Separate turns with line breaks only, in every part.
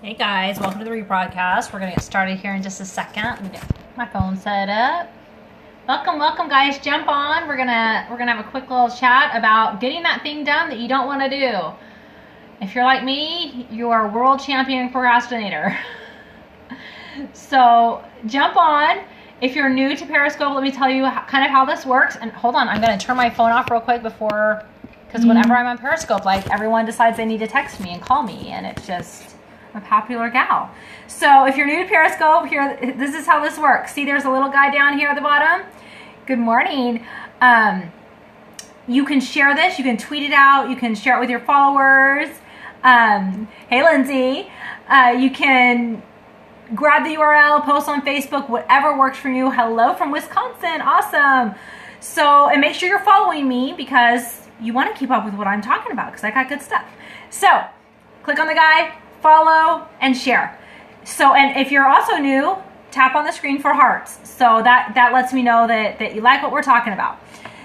Hey guys, welcome to the rebroadcast. We're gonna get started here in just a second. Let me get my phone set up. Welcome guys, jump on. We're gonna have a quick little chat about getting that thing done that you don't want to do. If you're like me, you are a world champion procrastinator. So jump on. If you're new to Periscope, let me tell you kind of how this works. And hold on, I'm gonna turn my phone off real quick before, because whenever I'm on Periscope, like everyone decides they need to text me and call me, and it's just a popular gal. So if you're new to Periscope, here, this is how this works. See, there's a little guy down here at the bottom. Good morning. You can share this, you can tweet it out, you can share it with your followers. Hey Lindsay, you can grab the URL, post on Facebook, whatever works for you. Hello from Wisconsin, awesome. So, and make sure you're following me because you want to keep up with what I'm talking about because I got good stuff. So, click on the guy, follow, and share. So, and if you're also new, tap on the screen for hearts. So that lets me know that you like what we're talking about.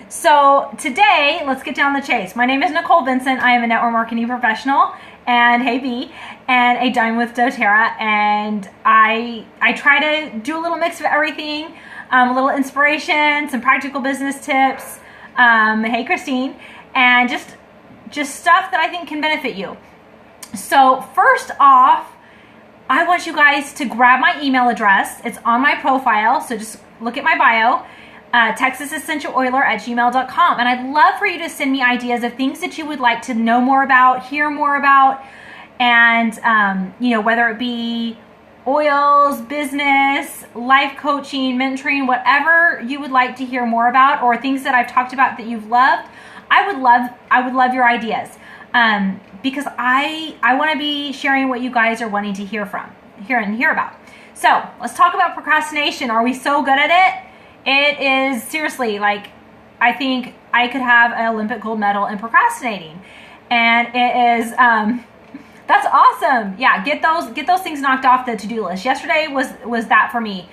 So today, let's get down the chase. My name is Nicole Vincent. I am a network marketing professional and hey B, and a Dime with doTERRA. And I try to do a little mix of everything, a little inspiration, some practical business tips. Hey Christine, and just stuff that I think can benefit you. So first off, I want you guys to grab my email address. It's on my profile, so just look at my bio, texasessentialoiler@gmail.com. And I'd love for you to send me ideas of things that you would like to know more about, hear more about, and whether it be oils, business, life coaching, mentoring, whatever you would like to hear more about, or things that I've talked about that you've loved. I would love your ideas. Because I want to be sharing what you guys are wanting to hear about. So let's talk about procrastination. Are we so good at it? It is seriously, like, I think I could have an Olympic gold medal in procrastinating, and it is that's awesome. Yeah, get those things knocked off the to-do list. Yesterday was that for me.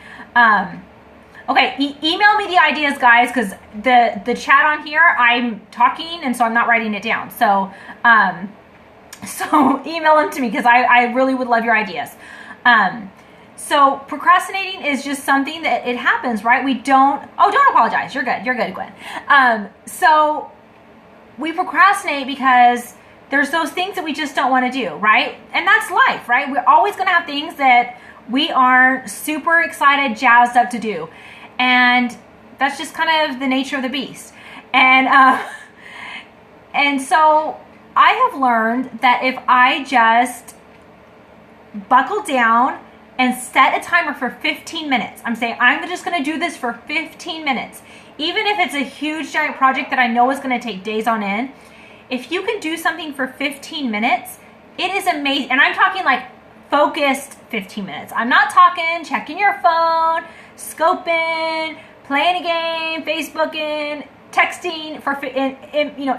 Okay, email me the ideas, guys, because the chat on here, I'm talking, and so I'm not writing it down. So email them to me because I really would love your ideas. So procrastinating is just something that it happens, right? Don't apologize. You're good, Gwen. So we procrastinate because there's those things that we just don't want to do, right? And that's life, right? We're always going to have things that we aren't super excited, jazzed up to do. And that's just kind of the nature of the beast. And so I have learned that if I just buckle down and set a timer for 15 minutes, I'm saying I'm just going to do this for 15 minutes, even if it's a huge giant project that I know is going to take days on end. If you can do something for 15 minutes, it is amazing. And I'm talking like focused 15 minutes. I'm not talking checking your phone, scoping, playing a game, Facebooking, texting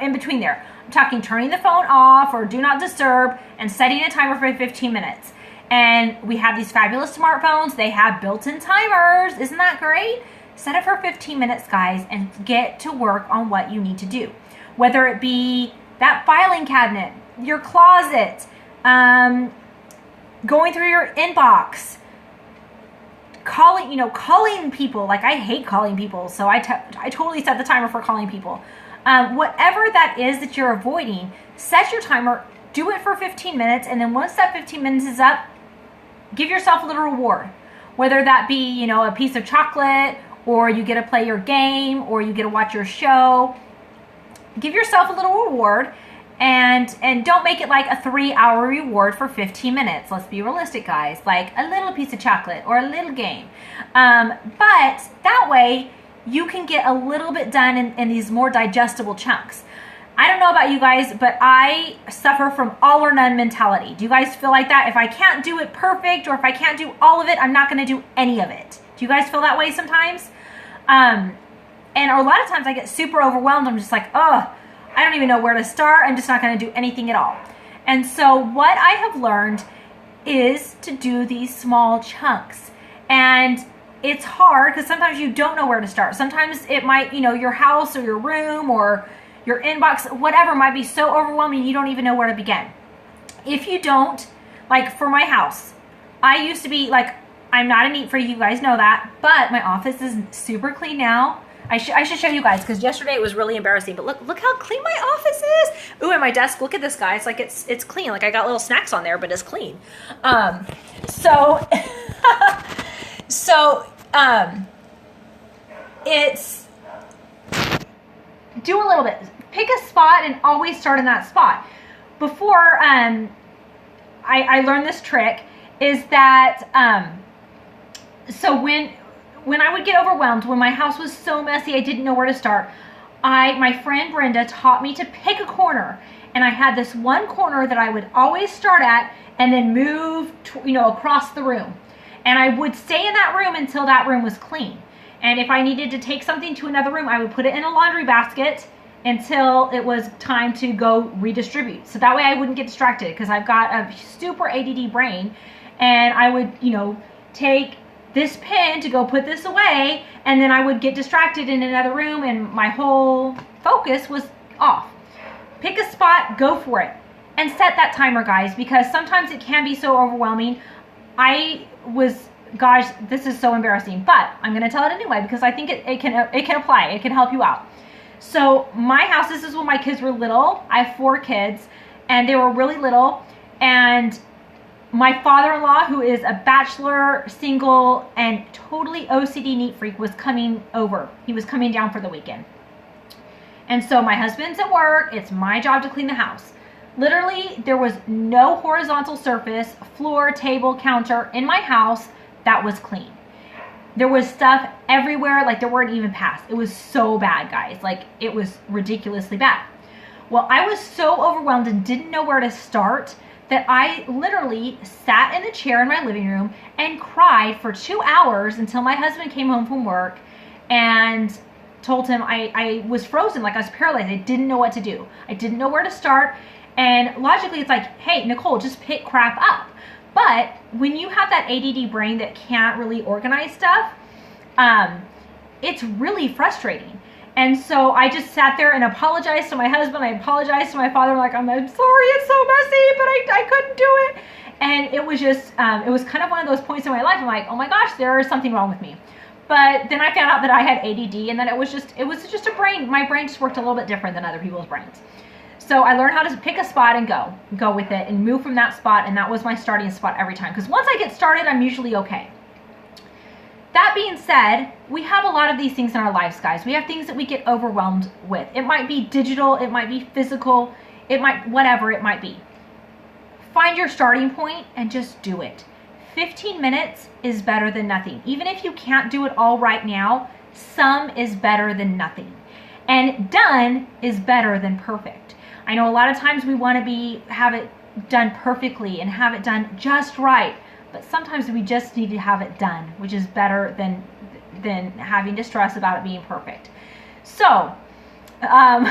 in between there. I'm talking turning the phone off or do not disturb and setting a timer for 15 minutes. And we have these fabulous smartphones. They have built-in timers. Isn't that great? Set it for 15 minutes, guys, and get to work on what you need to do. Whether it be that filing cabinet, your closet, going through your inbox, calling people. Like, I hate calling people, so I totally set the timer for calling people. Whatever that is that you're avoiding, set your timer, do it for 15 minutes, and then once that 15 minutes is up, give yourself a little reward. Whether that be, a piece of chocolate, or you get to play your game, or you get to watch your show. Give yourself a little reward, and don't make it like a 3-hour reward for 15 minutes. Let's be realistic, guys. Like a little piece of chocolate or a little game. But that way, you can get a little bit done in these more digestible chunks. I don't know about you guys, but I suffer from all or none mentality. Do you guys feel like that? If I can't do it perfect, or if I can't do all of it, I'm not going to do any of it. Do you guys feel that way sometimes? And a lot of times I get super overwhelmed. I'm just like, I don't even know where to start. I'm just not going to do anything at all. And so what I have learned is to do these small chunks. And it's hard because sometimes you don't know where to start. Sometimes it might, your house or your room or your inbox, whatever, might be so overwhelming you don't even know where to begin. If you don't Like for my house, I used to be like, I'm not a neat freak, you guys know that, but my office is super clean now. I should show you guys because yesterday it was really embarrassing, but look how clean my office is. Ooh, and my desk, look at this, guys. Like it's clean. Like I got little snacks on there, but it's clean. So it's do a little bit. Pick a spot and always start in that spot. Before I learned this trick is that so when I would get overwhelmed, when my house was so messy I didn't know where to start, my friend Brenda taught me to pick a corner, and I had this one corner that I would always start at and then move across the room, and I would stay in that room until that room was clean. And if I needed to take something to another room, I would put it in a laundry basket until it was time to go redistribute. So that way I wouldn't get distracted, because I've got a super ADD brain, and I would, take this pen to go put this away, and then I would get distracted in another room and my whole focus was off. Pick a spot, go for it, and set that timer, guys, because sometimes it can be so overwhelming. Gosh, this is so embarrassing, but I'm going to tell it anyway because I think it can apply. It can help you out. So my house, this is when my kids were little. I have 4 kids, and they were really little, and my father-in-law, who is a bachelor, single, and totally OCD neat freak, was coming over. He was coming down for the weekend. And so my husband's at work. It's my job to clean the house. Literally, there was no horizontal surface, floor, table, counter in my house that was clean. There was stuff everywhere, like there weren't even paths. It was so bad, guys. Like, it was ridiculously bad. Well, I was so overwhelmed and didn't know where to start that I literally sat in a chair in my living room and cried for 2 hours until my husband came home from work and told him I was frozen, like I was paralyzed. I didn't know what to do. I didn't know where to start. And logically, it's like, hey, Nicole, just pick crap up. But when you have that ADD brain that can't really organize stuff, it's really frustrating. And so I just sat there and apologized to my husband. I apologized to my father. I'm like, I'm sorry, it's so messy, but I couldn't do it. And it was just, it was kind of one of those points in my life. I'm like, oh my gosh, there is something wrong with me. But then I found out that I had ADD, and then it was just a brain. My brain just worked a little bit different than other people's brains. So I learned how to pick a spot and go with it and move from that spot. And that was my starting spot every time. Because once I get started, I'm usually okay. That being said, we have a lot of these things in our lives, guys. We have things that we get overwhelmed with. It might be digital, it might be physical, whatever it might be. Find your starting point and just do it. 15 minutes is better than nothing. Even if you can't do it all right now, some is better than nothing. And done is better than perfect. I know a lot of times we want to have it done perfectly and have it done just right. But sometimes we just need to have it done, which is better than having to stress about it being perfect. So, that's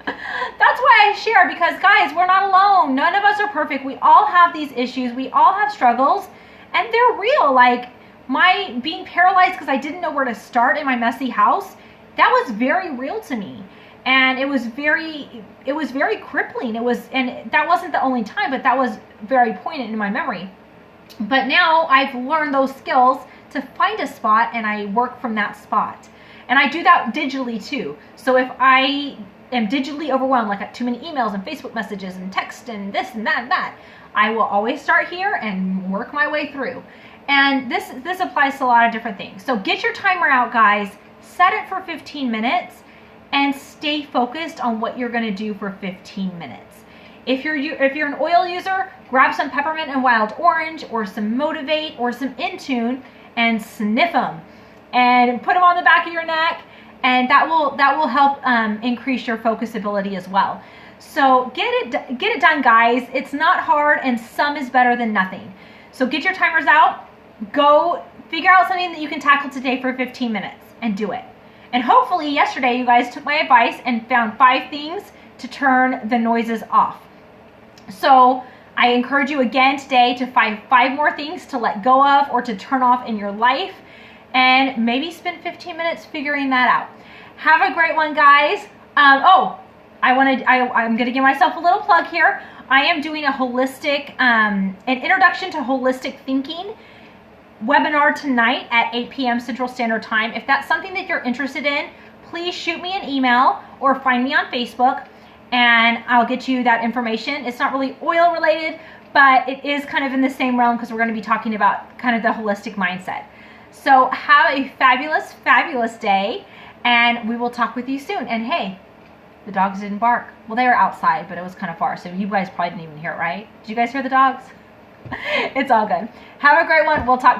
why I share, because guys, we're not alone. None of us are perfect. We all have these issues. We all have struggles, and they're real. Like my being paralyzed because I didn't know where to start in my messy house, that was very real to me. And it was very crippling. And that wasn't the only time, but that was very poignant in my memory. But now I've learned those skills to find a spot, and I work from that spot. And I do that digitally too. So if I am digitally overwhelmed, like too many emails and Facebook messages and text and this and that and that, I will always start here and work my way through. And this applies to a lot of different things. So get your timer out, guys. Set it for 15 minutes and stay focused on what you're going to do for 15 minutes. If you're an oil user, grab some peppermint and wild orange, or some Motivate, or some Intune, and sniff them, and put them on the back of your neck, and that will help increase your focus ability as well. So get it done, guys. It's not hard, and some is better than nothing. So get your timers out. Go figure out something that you can tackle today for 15 minutes, and do it. And hopefully yesterday you guys took my advice and found 5 things to turn the noises off. So I encourage you again today to find 5 more things to let go of or to turn off in your life, and maybe spend 15 minutes figuring that out. Have a great one, guys. I'm going to give myself a little plug here. I am doing a holistic, an introduction to holistic thinking webinar tonight at 8 p.m. Central Standard Time. If that's something that you're interested in, please shoot me an email or find me on Facebook and I'll get you that information. It's not really oil related, but it is kind of in the same realm because we're going to be talking about kind of the holistic mindset. So have a fabulous, fabulous day, and we will talk with you soon. And hey, the dogs didn't bark. Well, they were outside, but it was kind of far, so you guys probably didn't even hear it, right? Did you guys hear the dogs? It's all good. Have a great one. We'll talk